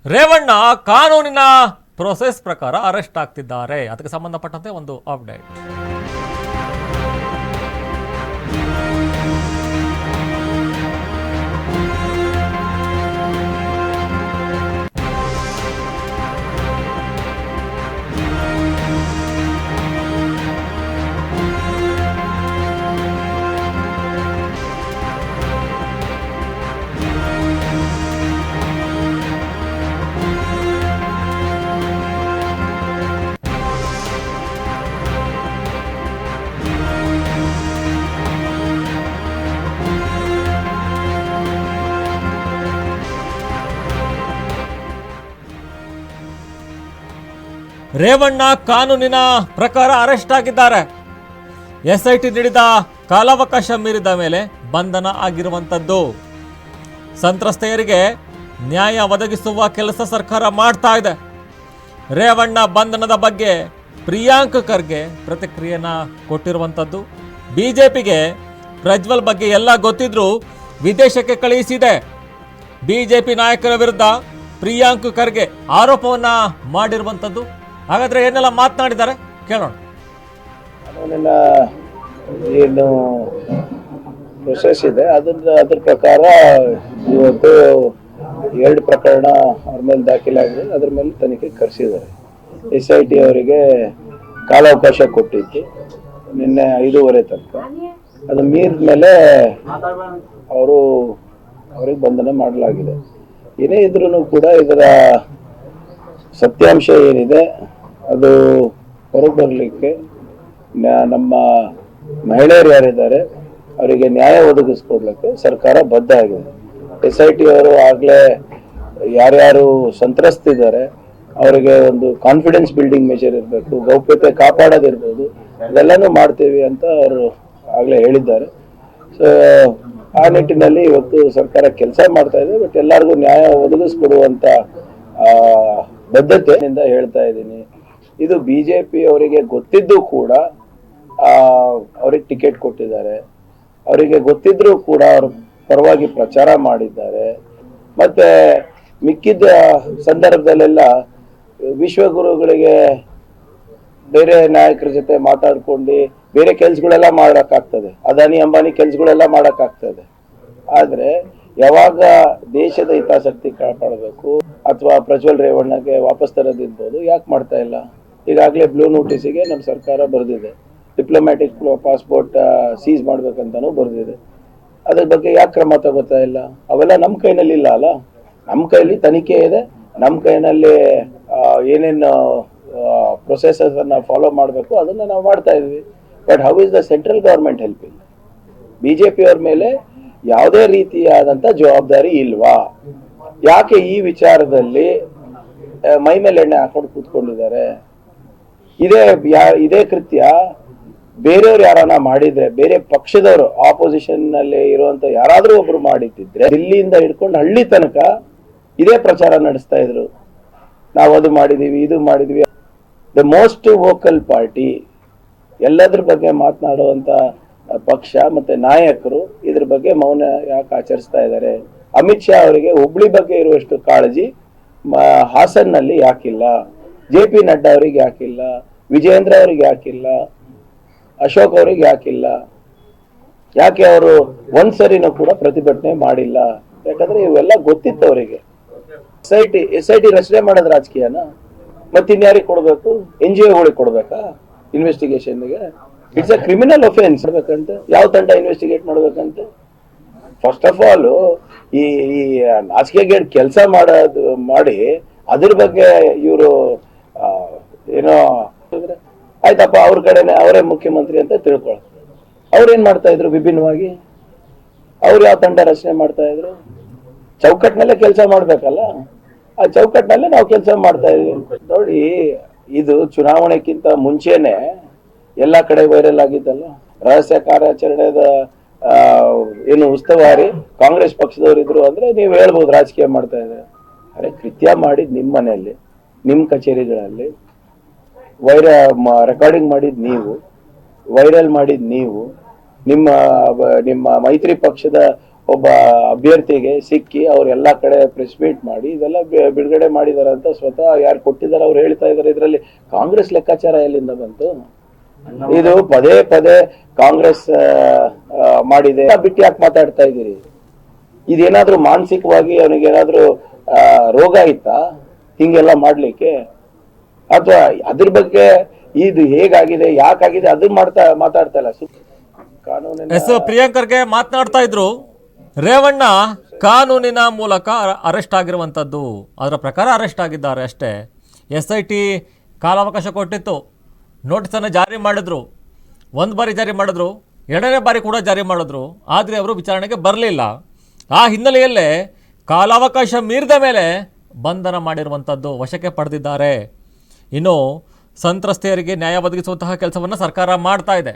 ರೇವಣ್ಣ ಕಾನೂನಿನ ಪ್ರೊಸೆಸ್ ಪ್ರಕಾರ ಅರೆಸ್ಟ್ ಆಗ್ತಿದ್ದಾರೆ. ಅದಕ್ಕೆ ಸಂಬಂಧಪಟ್ಟಂತೆ ಒಂದು ಅಪ್ಡೇಟ್. ರೇವಣ್ಣ ಕಾನೂನಿನ ಪ್ರಕಾರ ಅರೆಸ್ಟ್ ಆಗಿದ್ದಾರೆ. ಎಸ್ಐಟಿ ನೀಡಿದ ಕಾಲಾವಕಾಶ ಮೀರಿದ ಮೇಲೆ ಬಂಧನ ಆಗಿರುವಂಥದ್ದು. ಸಂತ್ರಸ್ತೆಯರಿಗೆ ನ್ಯಾಯ ಒದಗಿಸುವ ಕೆಲಸ ಸರ್ಕಾರ ಮಾಡ್ತಾ ಇದೆ. ರೇವಣ್ಣ ಬಂಧನದ ಬಗ್ಗೆ ಪ್ರಿಯಾಂಕ್ ಖರ್ಗೆ ಪ್ರತಿಕ್ರಿಯೆನ ಕೊಟ್ಟಿರುವಂಥದ್ದು. ಬಿಜೆಪಿಗೆ ಪ್ರಜ್ವಲ್ ಬಗ್ಗೆ ಎಲ್ಲ ಗೊತ್ತಿದ್ರೂ ವಿದೇಶಕ್ಕೆ ಕಳುಹಿಸಿದೆ. ಬಿಜೆಪಿ ನಾಯಕರ ವಿರುದ್ಧ ಪ್ರಿಯಾಂಕ್ ಖರ್ಗೆ ಆರೋಪವನ್ನ ಮಾಡಿರುವಂಥದ್ದು. ಹಾಗಾದ್ರೆ ಏನೆಲ್ಲ ಮಾತನಾಡಿದ್ದಾರೆ ಕೇಳೋಣ. ಕಾನೂನಿನ ಏನು ಪ್ರೊಸೆಸ್ ಇದೆ ಅದ್ರ ಪ್ರಕಾರ ಇವತ್ತು 2 ಪ್ರಕರಣ ಅವ್ರ ಮೇಲೆ ದಾಖಲಾಗಿದೆ. ಅದ್ರ ಮೇಲೆ ತನಿಖೆ ಕರೆಸಿದ್ದಾರೆ. SIT ಅವರಿಗೆ ಕಾಲಾವಕಾಶ ಕೊಟ್ಟಿದ್ದು ನಿನ್ನೆ 5:30 ತನಕ. ಅದು ಮೀರಿದ ಮೇಲೆ ಅವ್ರಿಗೆ ಬಂಧನ ಮಾಡಲಾಗಿದೆ. ಏನೇ ಇದ್ರೂ ಕೂಡ ಇದರ ಸತ್ಯಾಂಶ ಏನಿದೆ ಅದು ಹೊರಗೆ ಬರಲಿಕ್ಕೆ ನಮ್ಮ ಮಹಿಳೆಯರು ಯಾರಿದ್ದಾರೆ ಅವರಿಗೆ ನ್ಯಾಯ ಒದಗಿಸ್ಕೊಡ್ಲಿಕ್ಕೆ ಸರ್ಕಾರ ಬದ್ಧ ಆಗಿದೆ. SIT ಅವರು ಆಗಲೇ ಯಾರ್ಯಾರು ಸಂತ್ರಸ್ತಿದ್ದಾರೆ ಅವರಿಗೆ ಒಂದು ಕಾನ್ಫಿಡೆನ್ಸ್ ಬಿಲ್ಡಿಂಗ್ ಮೆಷರ್ ಇರಬೇಕು, ಗೌಪ್ಯತೆ ಕಾಪಾಡೋದಿರ್ಬೋದು, ಅದೆಲ್ಲನೂ ಮಾಡ್ತೀವಿ ಅಂತ ಅವರು ಆಗಲೇ ಹೇಳಿದ್ದಾರೆ. ಸೊ ಆ ನಿಟ್ಟಿನಲ್ಲಿ ಇವತ್ತು ಸರ್ಕಾರ ಕೆಲಸ ಮಾಡ್ತಾ ಇದೆ. ಬಟ್ ಎಲ್ಲರಿಗೂ ನ್ಯಾಯ ಒದಗಿಸ್ಕೊಡುವಂತ ಬದ್ಧತೆಯಿಂದ ಹೇಳ್ತಾ ಇದ್ದೀನಿ. ಇದು ಬಿಜೆಪಿ ಅವರಿಗೆ ಗೊತ್ತಿದ್ದು ಕೂಡ ಅವ್ರಿಗೆ ಟಿಕೆಟ್ ಕೊಟ್ಟಿದ್ದಾರೆ. ಅವರಿಗೆ ಗೊತ್ತಿದ್ರೂ ಕೂಡ ಅವ್ರ ಪರವಾಗಿ ಪ್ರಚಾರ ಮಾಡಿದ್ದಾರೆ. ಮತ್ತೆ ಮಿಕ್ಕಿದ ಸಂದರ್ಭದಲ್ಲೆಲ್ಲ ವಿಶ್ವಗುರುಗಳಿಗೆ ಬೇರೆ ನಾಯಕರ ಜೊತೆ ಮಾತಾಡ್ಕೊಂಡು ಬೇರೆ ಕೆಲ್ಸಗಳೆಲ್ಲ ಮಾಡೋಕ್ಕಾಗ್ತದೆ. ಅದಾನಿ ಅಂಬಾನಿ ಕೆಲ್ಸಗಳೆಲ್ಲ ಮಾಡೋಕ್ಕಾಗ್ತದೆ. ಆದ್ರೆ ಯಾವಾಗ ದೇಶದ ಹಿತಾಸಕ್ತಿ ಕಾಪಾಡಬೇಕು ಅಥವಾ ಪ್ರಜ್ವಲ್ ರೇವಣ್ಣಗೆ ವಾಪಸ್ ತರೋದಿರ್ಬೋದು, ಯಾಕೆ ಮಾಡ್ತಾ ಇಲ್ಲ? ಈಗಾಗಲೇ ಬ್ಲೂ ನೋಟಿಸಿಗೆ ನಮ್ಮ ಸರ್ಕಾರ ಬರೆದಿದೆ. ಡಿಪ್ಲೊಮ್ಯಾಟಿಕ್ ಪಾಸ್ಪೋರ್ಟ್ ಸೀಸ್ ಮಾಡ್ಬೇಕಂತಾನು ಬರೆದಿದೆ. ಅದ್ರ ಬಗ್ಗೆ ಯಾಕೆ ಕ್ರಮ ತಗೋತಾ ಇಲ್ಲ? ಅವೆಲ್ಲ ನಮ್ಮ ಕೈನಲ್ಲಿ ಇಲ್ಲ ಅಲ್ಲ. ನಮ್ಮ ಕೈಲಿ ತನಿಖೆ ಇದೆ. ನಮ್ಮ ಕೈನಲ್ಲಿ ಏನೇನು ಪ್ರೊಸೆಸಸ್ ಅನ್ನ ಫಾಲೋ ಮಾಡಬೇಕು ಅದನ್ನ ನಾವು ಮಾಡ್ತಾ ಇದ್ವಿ. But how is the central government helping? BJP ಅವ್ರ ಮೇಲೆ ಯಾವುದೇ ರೀತಿಯಾದಂತ ಜವಾಬ್ದಾರಿ ಇಲ್ವಾ? ಯಾಕೆ ಈ ವಿಚಾರದಲ್ಲಿ ಮೈ ಮೇಲೆ ಎಣ್ಣೆ ಹಾಕೊಂಡು ಕೂತ್ಕೊಂಡಿದ್ದಾರೆ? ಇದೇ ಕೃತ್ಯ ಬೇರೆಯವ್ರು ಯಾರನ್ನ ಮಾಡಿದ್ರೆ, ಬೇರೆ ಪಕ್ಷದವರು ಆಪೋಸಿಷನ್ ನಲ್ಲಿ ಇರುವಂತ ಯಾರಾದ್ರೂ ಒಬ್ರು ಮಾಡಿದ್ದಿದ್ರೆ ದಿಲ್ಲಿಯಿಂದ ಹಿಡ್ಕೊಂಡು ಹಳ್ಳಿ ತನಕ ಇದೇ ಪ್ರಚಾರ ನಡೆಸ್ತಾ ಇದ್ರು. ನಾವು ಅದು ಮಾಡಿದೀವಿ, ಇದು ಮಾಡಿದೀವಿ. ದ ಮೋಸ್ಟ್ ವೋಕಲ್ ಪಾರ್ಟಿ, ಎಲ್ಲದ್ರ ಬಗ್ಗೆ ಮಾತನಾಡುವಂತ ಪಕ್ಷ ಮತ್ತೆ ನಾಯಕರು ಇದ್ರ ಬಗ್ಗೆ ಮೌನ ಯಾಕೆ ಆಚರಿಸ್ತಾ ಇದ್ದಾರೆ? ಅಮಿತ್ ಶಾ ಅವರಿಗೆ ಹುಬ್ಳಿ ಬಗ್ಗೆ ಇರುವಷ್ಟು ಕಾಳಜಿ ಹಾಸನ್ನಲ್ಲಿ ಯಾಕಿಲ್ಲ? JP ನಡ್ಡಾ ಅವರಿಗೆ ಯಾಕಿಲ್ಲ? ವಿಜೇಂದ್ರ ಅವರಿಗೆ ಯಾಕಿಲ್ಲ? ಅಶೋಕ್ ಅವರಿಗೆ ಯಾಕಿಲ್ಲ? ಯಾಕೆ ಅವರು ಒಂದ್ಸರಿನೂ ಕೂಡ ಪ್ರತಿಭಟನೆ ಮಾಡಿಲ್ಲ? ಯಾಕಂದ್ರೆ ಇವೆಲ್ಲ ಗೊತ್ತಿತ್ತು ಅವರಿಗೆ. SIT ರಚನೆ ಮಾಡೋದು ರಾಜಕೀಯನ? ಮತ್ತಿನ್ಯಾರಿಗೆ ಕೊಡ್ಬೇಕು? NGOಗಳಿಗೆ ಕೊಡ್ಬೇಕಾ ಇನ್ವೆಸ್ಟಿಗೇಷನ್ಗೆ? ಇಟ್ಸ್ ಅ ಕ್ರಿಮಿನಲ್ ಅಫೆನ್ಸ್ ಮಾಡ್ಬೇಕಂತೆ. ಯಾವ ತಂಡ ಇನ್ವೆಸ್ಟಿಗೇಟ್ ಮಾಡ್ಬೇಕಂತೆ? ಫಸ್ಟ್ ಆಫ್ ಆಲ್ ಈ ನಾಚಿಕೆಗೇಡ್ ಕೆಲಸ ಮಾಡಿ ಅದ್ರ ಬಗ್ಗೆ ಇವರು ಏನೋ ಆಯ್ತಪ್ಪ ಅವ್ರ ಕಡೆನೆ ಅವರೇ ಮುಖ್ಯಮಂತ್ರಿ ಅಂತ ತಿಳ್ಕೊಳ್ಳ. ಅವ್ರೇನ್ ಮಾಡ್ತಾ ಇದ್ರು ವಿಭಿನ್ನವಾಗಿ? ಅವ್ರು ಯಾವ ತಂಡ ರಚನೆ ಮಾಡ್ತಾ ಇದ್ರು? ಚೌಕಟ್ಟಿನಲ್ಲೇ ಕೆಲಸ ಮಾಡ್ಬೇಕಲ್ಲ. ಆ ಚೌಕಟ್ಟಿನಲ್ಲೇ ನಾವು ಕೆಲಸ ಮಾಡ್ತಾ ಇದೀವಿ. ನೋಡಿ, ಇದು ಚುನಾವಣೆಕ್ಕಿಂತ ಮುಂಚೆನೆ ಎಲ್ಲಾ ಕಡೆ ವೈರಲ್ ಆಗಿದ್ದಲ್ಲ. ರಹಸ್ಯ ಕಾರ್ಯಾಚರಣೆದ ಏನು ಉಸ್ತುವಾರಿ ಕಾಂಗ್ರೆಸ್ ಪಕ್ಷದವರು ಇದ್ರು ಅಂದ್ರೆ ನೀವು ಹೇಳ್ಬೋದು ರಾಜಕೀಯ ಮಾಡ್ತಾ ಇದೆ. ಅರೆ, ಕೃತ್ಯ ಮಾಡಿದ್ ನಿಮ್ಮ ಮನೆಯಲ್ಲಿ, ನಿಮ್ ಕಚೇರಿಗಳಲ್ಲಿ ರೆಕಾರ್ಡಿಂಗ್ ಮಾಡಿದ್ ನೀವು, ವೈರಲ್ ಮಾಡಿದ್ ನೀವು, ನಿಮ್ಮ ಮೈತ್ರಿ ಪಕ್ಷದ ಒಬ್ಬ ಅಭ್ಯರ್ಥಿಗೆ ಸಿಕ್ಕಿ ಅವ್ರು ಎಲ್ಲಾ ಕಡೆ ಪ್ರೆಸ್ ಮೀಟ್ ಮಾಡಿ ಇದೆಲ್ಲ ಬಿಡುಗಡೆ ಮಾಡಿದಾರೆ ಅಂತ ಸ್ವತಃ ಯಾರು ಕೊಟ್ಟಿದ್ದಾರೆ ಅವ್ರು ಹೇಳ್ತಾ ಇದಾರೆ. ಇದರಲ್ಲಿ ಕಾಂಗ್ರೆಸ್ ಲೆಕ್ಕಾಚಾರ ಎಲ್ಲಿಂದ ಬಂತು? ಇದು ಪದೇ ಪದೇ ಕಾಂಗ್ರೆಸ್ ಮಾಡಿದೆ ಬಿಟ್ಟು ಯಾಕೆ ಮಾತಾಡ್ತಾ ಇದ್ದೀರಿ? ಇದೇನಾದ್ರೂ ಮಾನಸಿಕವಾಗಿ ಅವನಿಗೇನಾದ್ರೂ ರೋಗ ಇತ್ತಾ ಹಿಂಗೆಲ್ಲ ಮಾಡ್ಲಿಕ್ಕೆ? ಅಥವಾ ಅದ್ರ ಬಗ್ಗೆ ಇದು ಹೇಗಾಗಿದೆ ಯಾಕಾಗಿದೆ ಅದನ್ನ ಮಾತಾಡ್ತಾ ಇಲ್ಲ. ಕಾನೂನಿನ ಎಸ್ ಪ್ರಿಯಾಂಕರ್ಗೆ ಮಾತನಾಡ್ತಾ ಇದ್ರು. ರೇವಣ್ಣ ಕಾನೂನಿನ ಮೂಲಕ ಅರೆಸ್ಟ್ ಆಗಿರುವಂಥದ್ದು, ಅದರ ಪ್ರಕಾರ ಅರೆಸ್ಟ್ ಆಗಿದ್ದಾರೆ ಅಷ್ಟೇ. SIT ಕಾಲಾವಕಾಶ ಕೊಟ್ಟಿತ್ತು, ನೋಟಿಸನ್ನು ಜಾರಿ ಮಾಡಿದ್ರು, ಒಂದು ಬಾರಿ ಜಾರಿ ಮಾಡಿದ್ರು, ಎರಡನೇ ಬಾರಿ ಕೂಡ ಜಾರಿ ಮಾಡಿದ್ರು, ಆದರೆ ಅವರು ವಿಚಾರಣೆಗೆ ಬರಲಿಲ್ಲ. ಆ ಹಿನ್ನೆಲೆಯಲ್ಲೇ ಕಾಲಾವಕಾಶ ಮೀರಿದ ಮೇಲೆ ಬಂಧನ ಮಾಡಿರುವಂಥದ್ದು, ವಶಕ್ಕೆ ಪಡೆದಿದ್ದಾರೆ. ಇನ್ನು ಸಂತ್ರಸ್ತೆಯರಿಗೆ ನ್ಯಾಯ ಒದಗಿಸುವಂತಹ ಕೆಲಸವನ್ನು ಸರ್ಕಾರ ಮಾಡ್ತಾ ಇದೆ.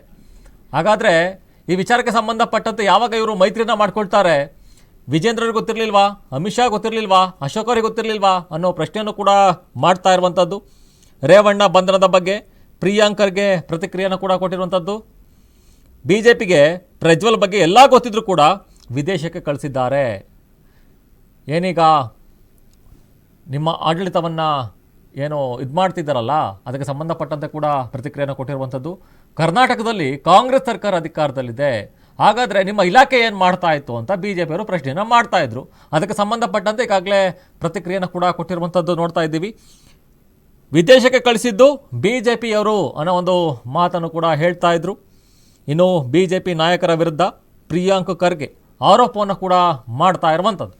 ಹಾಗಾದರೆ ಈ ವಿಚಾರಕ್ಕೆ ಸಂಬಂಧಪಟ್ಟಂತೆ ಯಾವಾಗ ಇವರು ಮೈತ್ರಿನ ಮಾಡ್ಕೊಳ್ತಾರೆ? ವಿಜೇಂದ್ರರಿಗೆ ಗೊತ್ತಿರಲಿಲ್ವಾ? ಅಮಿತ್ ಶಾ ಗೊತ್ತಿರಲಿಲ್ವಾ? ಅಶೋಕ್ ಅವರಿಗೆ ಗೊತ್ತಿರಲಿಲ್ವಾ ಅನ್ನೋ ಪ್ರಶ್ನೆಯನ್ನು ಕೂಡ ಮಾಡ್ತಾ ಇರುವಂಥದ್ದು. ರೇವಣ್ಣ ಬಂಧನದ ಬಗ್ಗೆ ಪ್ರಿಯಾಂಕರ್ಗೆ ಪ್ರತಿಕ್ರಿಯೆಯನ್ನು ಕೂಡ ಕೊಟ್ಟಿರುವಂಥದ್ದು. BJPಗೆ ಪ್ರಜ್ವಲ್ ಬಗ್ಗೆ ಎಲ್ಲ ಗೊತ್ತಿದ್ರೂ ಕೂಡ ವಿದೇಶಕ್ಕೆ ಕಳಿಸಿದ್ದಾರೆ. ಏನೀಗ ನಿಮ್ಮ ಆಡಳಿತವನ್ನು ಏನು ಇದು ಮಾಡ್ತಿದ್ದಾರಲ್ಲ, ಅದಕ್ಕೆ ಸಂಬಂಧಪಟ್ಟಂತೆ ಕೂಡ ಪ್ರತಿಕ್ರಿಯೆಯನ್ನು ಕೊಟ್ಟಿರುವಂಥದ್ದು. ಕರ್ನಾಟಕದಲ್ಲಿ ಕಾಂಗ್ರೆಸ್ ಸರ್ಕಾರ ಅಧಿಕಾರದಲ್ಲಿದೆ, ಹಾಗಾದರೆ ನಿಮ್ಮ ಇಲಾಖೆ ಏನು ಮಾಡ್ತಾ ಇತ್ತು ಅಂತ BJಪಿಯವರು ಪ್ರಶ್ನೆಯನ್ನು ಮಾಡ್ತಾ ಇದ್ರು. ಅದಕ್ಕೆ ಸಂಬಂಧಪಟ್ಟಂತೆ ಈಗಾಗಲೇ ಪ್ರತಿಕ್ರಿಯೆಯನ್ನು ಕೂಡ ಕೊಟ್ಟಿರುವಂಥದ್ದು ನೋಡ್ತಾ ಇದ್ದೀವಿ. ವಿದೇಶಕ್ಕೆ ಕಳಿಸಿದ್ದು BJಪಿಯವರು ಅನ್ನೋ ಒಂದು ಮಾತನ್ನು ಕೂಡ ಹೇಳ್ತಾ ಇದ್ರು. ಇನ್ನು BJP ನಾಯಕರ ವಿರುದ್ಧ ಪ್ರಿಯಾಂಕ್ ಖರ್ಗೆ ಆರೋಪವನ್ನು ಕೂಡ ಮಾಡ್ತಾ ಇರುವಂಥದ್ದು.